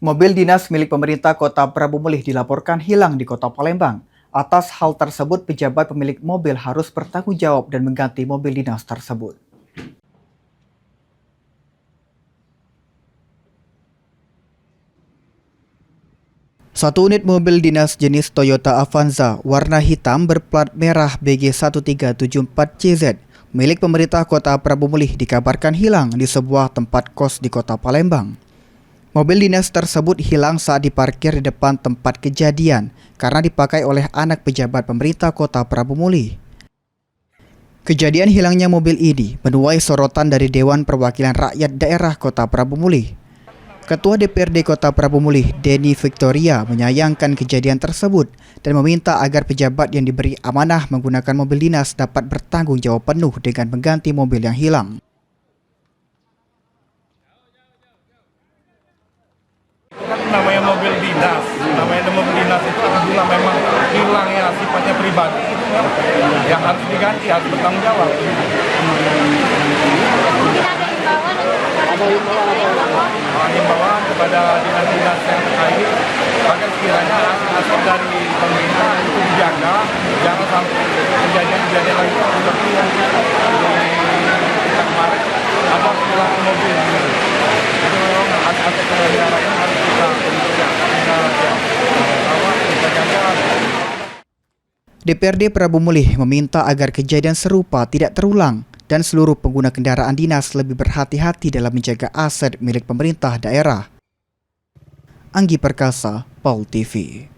Mobil dinas milik pemerintah Kota Prabu Mulih dilaporkan hilang di Kota Palembang. Atas hal tersebut, pejabat pemilik mobil harus bertanggung jawab dan mengganti mobil dinas tersebut. Satu unit mobil dinas jenis Toyota Avanza warna hitam berplat merah BG1374CZ milik pemerintah Kota Prabu Mulih dikabarkan hilang di sebuah tempat kos di Kota Palembang. Mobil dinas tersebut hilang saat diparkir di depan tempat kejadian karena dipakai oleh anak pejabat pemerintah Kota Prabu Mulih. Kejadian hilangnya mobil ini menuai sorotan dari Dewan Perwakilan Rakyat Daerah Kota Prabu Mulih. Ketua DPRD Kota Prabu Mulih, Denny Victoria, menyayangkan kejadian tersebut dan meminta agar pejabat yang diberi amanah menggunakan mobil dinas dapat bertanggung jawab penuh dengan mengganti mobil yang hilang. Namanya mobil dinas itu apabila memang hilang ya sifatnya pribadi itu yang harus diganti, harus bertanggung jawab. Himbauan kepada dinas-dinas yang terkait agar sekiranya aset dari pemerintah itu dijaga, jangan sampai kejadian-kejadian lagi seperti yang kita kemarin ada kehilangan mobil. Itu memang aset negara ini harus kita jaga. DPRD Prabu Mulih meminta agar kejadian serupa tidak terulang dan seluruh pengguna kendaraan dinas lebih berhati-hati dalam menjaga aset milik pemerintah daerah. Anggi Perkasa, PAL TV.